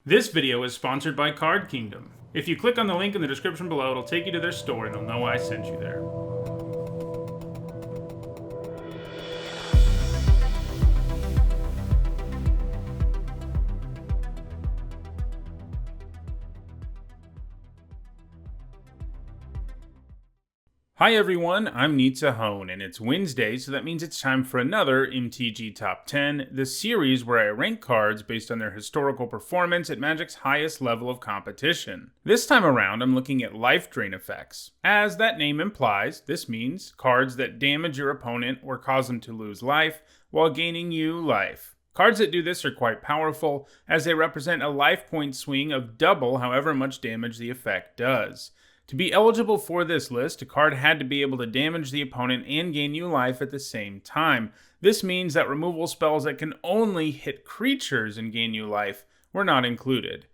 This video is sponsored by Card Kingdom. If you click on the link in the description below, it'll take you to their store and they'll know I sent you there. Hi everyone, I'm Nitsa Hone, and it's Wednesday, so that means it's time for another MTG Top 10, the series where I rank cards based on their historical performance at Magic's highest level of competition. This time around, I'm looking at life drain effects. As that name implies, this means cards that damage your opponent or cause them to lose life while gaining you life. Cards that do this are quite powerful, as they represent a life point swing of double however much damage the effect does. To be eligible for this list, a card had to be able to damage the opponent and gain you life at the same time. This means that removal spells that can only hit creatures and gain you life were not included.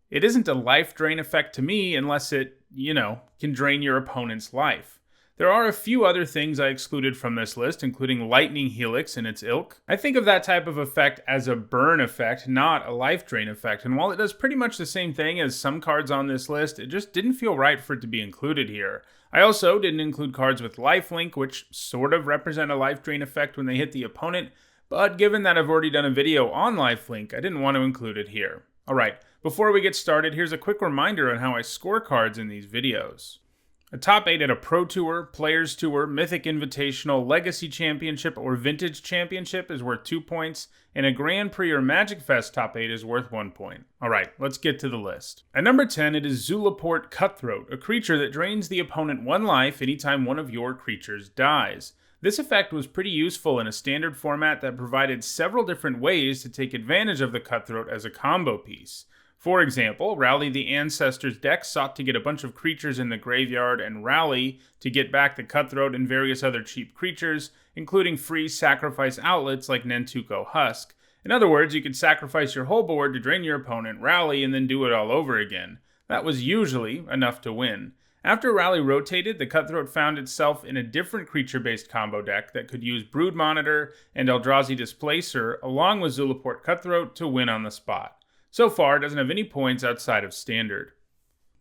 It isn't a life drain effect to me unless it, can drain your opponent's life. There are a few other things I excluded from this list, including Lightning Helix and its ilk. I think of that type of effect as a burn effect, not a life drain effect, and while it does pretty much the same thing as some cards on this list, it just didn't feel right for it to be included here. I also didn't include cards with lifelink, which sort of represent a life drain effect when they hit the opponent, but given that I've already done a video on lifelink, I didn't want to include it here. Alright, before we get started, here's a quick reminder on how I score cards in these videos. A top 8 at a Pro Tour, Players Tour, Mythic Invitational, Legacy Championship, or Vintage Championship is worth 2 points, and a Grand Prix or Magic Fest top 8 is worth 1 point. Alright, let's get to the list. At number 10, it is Zulaport Cutthroat, a creature that drains the opponent 1 life anytime one of your creatures dies. This effect was pretty useful in a standard format that provided several different ways to take advantage of the Cutthroat as a combo piece. For example, Rally the Ancestors deck sought to get a bunch of creatures in the graveyard and rally to get back the Cutthroat and various other cheap creatures, including free sacrifice outlets like Nantuko Husk. In other words, you could sacrifice your whole board to drain your opponent, rally, and then do it all over again. That was usually enough to win. After Rally rotated, the Cutthroat found itself in a different creature-based combo deck that could use Brood Monitor and Eldrazi Displacer along with Zulaport Cutthroat to win on the spot. So far, it doesn't have any points outside of Standard.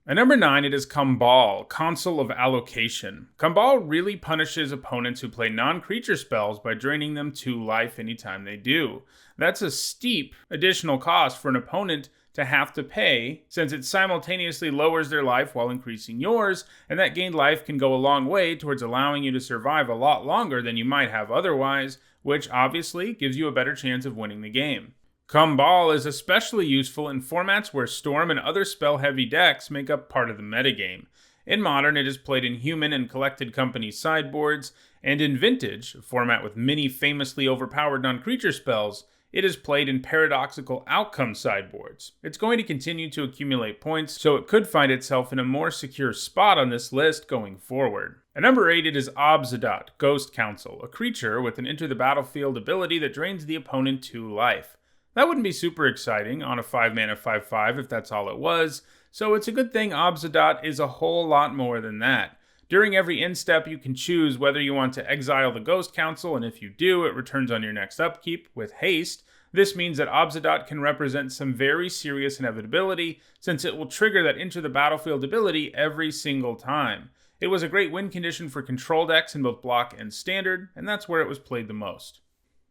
At number 9, it is Kambal, Consul of Allocation. Kambal really punishes opponents who play non-creature spells by draining them 2 life anytime they do. That's a steep additional cost for an opponent to have to pay, since it simultaneously lowers their life while increasing yours, and that gained life can go a long way towards allowing you to survive a lot longer than you might have otherwise, which obviously gives you a better chance of winning the game. Kambal is especially useful in formats where Storm and other spell-heavy decks make up part of the metagame. In Modern, it is played in Human and Collected Company sideboards, and in Vintage, a format with many famously overpowered non-creature spells, it is played in Paradoxical Outcome sideboards. It's going to continue to accumulate points, so it could find itself in a more secure spot on this list going forward. At number 8, it is Obzedat, Ghost Council, a creature with an Enter the Battlefield ability that drains the opponent 2 life. That wouldn't be super exciting on a 5-mana 5/5 if that's all it was, so it's a good thing Obzedat is a whole lot more than that. During every end step, you can choose whether you want to exile the Ghost Council, and if you do, it returns on your next upkeep with haste. This means that Obzedat can represent some very serious inevitability, since it will trigger that Enter the Battlefield ability every single time. It was a great win condition for control decks in both block and standard, and that's where it was played the most.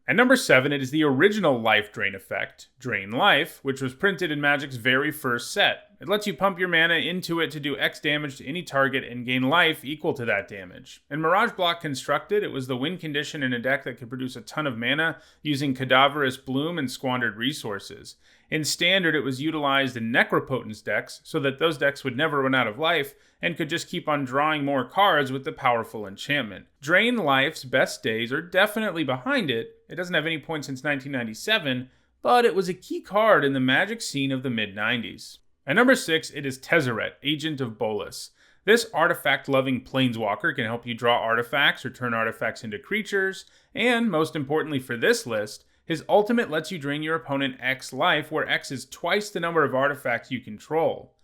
At number 7, it is the original life drain effect, Drain Life, which was printed in Magic's very first set. It lets you pump your mana into it to do X damage to any target and gain life equal to that damage. In Mirage Block Constructed, it was the win condition in a deck that could produce a ton of mana using Cadaverous Bloom and squandered resources. In Standard, it was utilized in Necropotence decks so that those decks would never run out of life and could just keep on drawing more cards with the powerful enchantment. Drain Life's best days are definitely behind it. It doesn't have any points since 1997, but it was a key card in the Magic scene of the mid-90s. At number 6, it is Tesert, Agent of Bolas. This artifact-loving planeswalker can help you draw artifacts or turn artifacts into creatures, and most importantly for this list, his ultimate lets you drain your opponent X life, where X is twice the number of artifacts you control.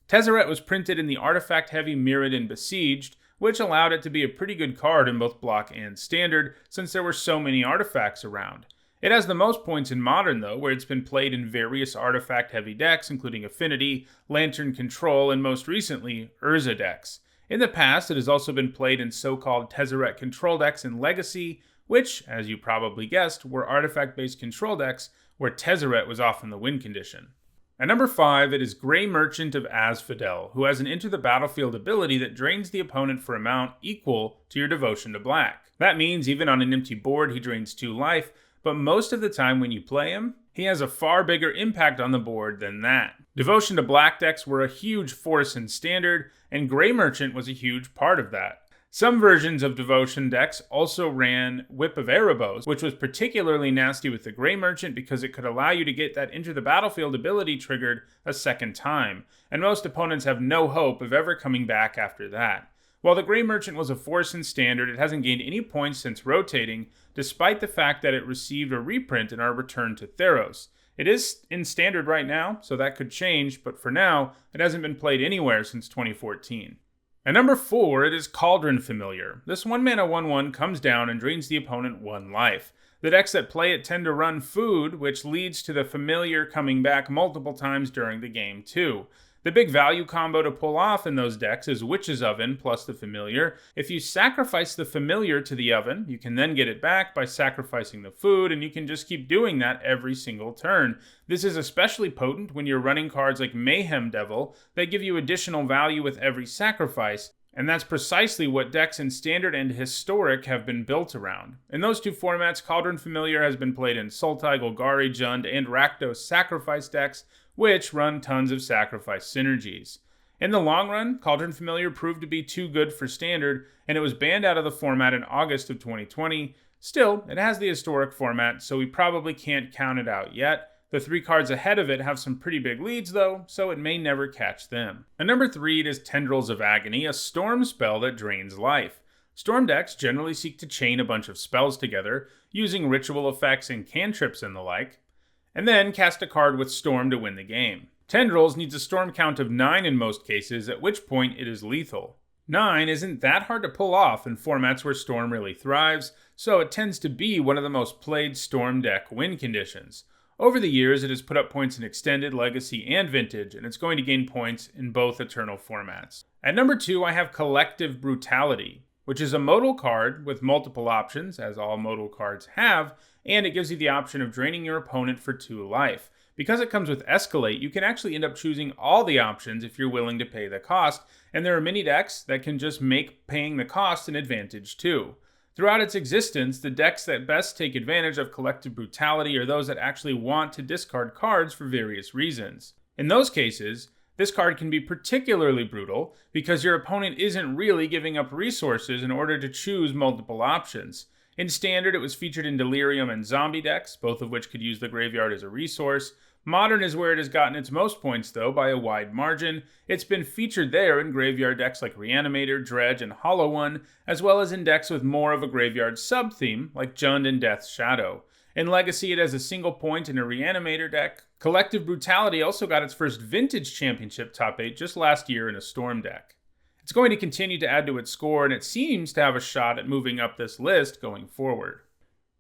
Tesert was printed in the artifact-heavy Mirrodin Besieged, which allowed it to be a pretty good card in both block and standard, since there were so many artifacts around. It has the most points in Modern though, where it's been played in various artifact-heavy decks, including Affinity, Lantern Control, and most recently, Urza decks. In the past, it has also been played in so-called Tesert control decks in Legacy, which, as you probably guessed, were artifact-based control decks where Tesert was often the win condition. At number 5, it is Grey Merchant of Asphodel, who has an Enter the Battlefield ability that drains the opponent for amount equal to your Devotion to Black. That means even on an empty board he drains 2 life, but most of the time when you play him, he has a far bigger impact on the board than that. Devotion to Black decks were a huge force in Standard, and Grey Merchant was a huge part of that. Some versions of Devotion decks also ran Whip of Erebos, which was particularly nasty with the Grey Merchant because it could allow you to get that Enter the Battlefield ability triggered a second time, and most opponents have no hope of ever coming back after that. While the Grey Merchant was a force in Standard, it hasn't gained any points since rotating, despite the fact that it received a reprint in our Return to Theros. It is in Standard right now, so that could change, but for now, it hasn't been played anywhere since 2014. At number 4, it is Cauldron Familiar. This 1-mana 1/1 comes down and drains the opponent 1 life. The decks that play it tend to run food, which leads to the Familiar coming back multiple times during the game too. The big value combo to pull off in those decks is Witch's Oven plus the Familiar. If you sacrifice the Familiar to the Oven, you can then get it back by sacrificing the food, and you can just keep doing that every single turn. This is especially potent when you're running cards like Mayhem Devil that give you additional value with every sacrifice, and that's precisely what decks in Standard and Historic have been built around. In those 2 formats, Cauldron Familiar has been played in Sultai, Golgari, Jund, and Rakdos Sacrifice decks, which run tons of sacrifice synergies. In the long run, Cauldron Familiar proved to be too good for Standard, and it was banned out of the format in August of 2020. Still, it has the Historic format, so we probably can't count it out yet. The 3 cards ahead of it have some pretty big leads though, so it may never catch them. At number 3, it is Tendrils of Agony, a storm spell that drains life. Storm decks generally seek to chain a bunch of spells together, using ritual effects and cantrips and the like, and then cast a card with Storm to win the game. Tendrils needs a Storm count of 9 in most cases, at which point it is lethal. 9 isn't that hard to pull off in formats where Storm really thrives, so it tends to be one of the most played Storm deck win conditions. Over the years, it has put up points in Extended, Legacy, and Vintage, and it's going to gain points in both Eternal formats. At number 2, I have Collective Brutality, which is a modal card with multiple options, as all modal cards have, and it gives you the option of draining your opponent for 2 life. Because it comes with Escalate, you can actually end up choosing all the options if you're willing to pay the cost, and there are many decks that can just make paying the cost an advantage too. Throughout its existence, the decks that best take advantage of Collective Brutality are those that actually want to discard cards for various reasons. In those cases, this card can be particularly brutal because your opponent isn't really giving up resources in order to choose multiple options. In Standard, it was featured in Delirium and Zombie decks, both of which could use the graveyard as a resource. Modern is where it has gotten its most points, though, by a wide margin. It's been featured there in graveyard decks like Reanimator, Dredge, and Hollow One, as well as in decks with more of a graveyard sub-theme, like Jund and Death's Shadow. In Legacy, it has a single point in a Reanimator deck. Collective Brutality also got its first Vintage Championship top 8 just last year in a Storm deck. It's going to continue to add to its score, and it seems to have a shot at moving up this list going forward.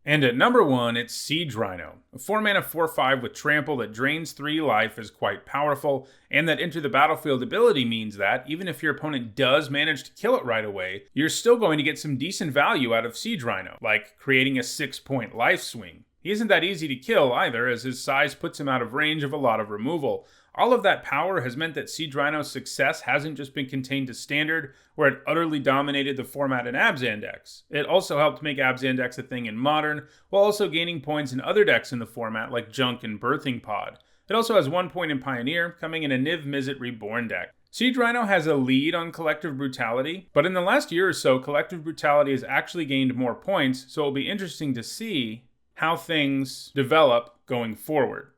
And at number 1, it's Siege Rhino. A 4-mana 4/5 with Trample that drains 3 life is quite powerful, and that Enter the Battlefield ability means that, even if your opponent does manage to kill it right away, you're still going to get some decent value out of Siege Rhino, like creating a 6-point life swing. He isn't that easy to kill either, as his size puts him out of range of a lot of removal. All of that power has meant that Siege Rhino's success hasn't just been contained to Standard, where it utterly dominated the format in Abzan decks. It also helped make Abzan decks a thing in Modern, while also gaining points in other decks in the format like Junk and Birthing Pod. It also has 1 point in Pioneer, coming in a Niv Mizzet Reborn deck. Siege Rhino has a lead on Collective Brutality, but in the last year or so, Collective Brutality has actually gained more points, so it'll be interesting to see how things develop going forward.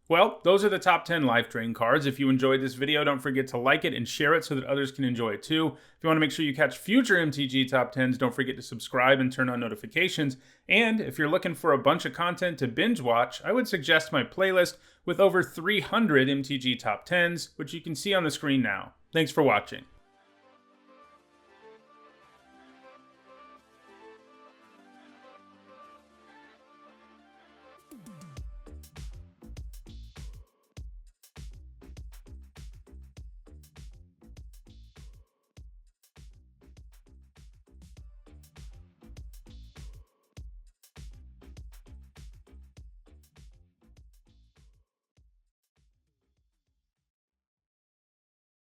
Well, those are the top 10 Life Drain cards. If you enjoyed this video, don't forget to like it and share it so that others can enjoy it too. If you want to make sure you catch future MTG top 10s, don't forget to subscribe and turn on notifications. And if you're looking for a bunch of content to binge watch, I would suggest my playlist with over 300 MTG top 10s, which you can see on the screen now. Thanks for watching.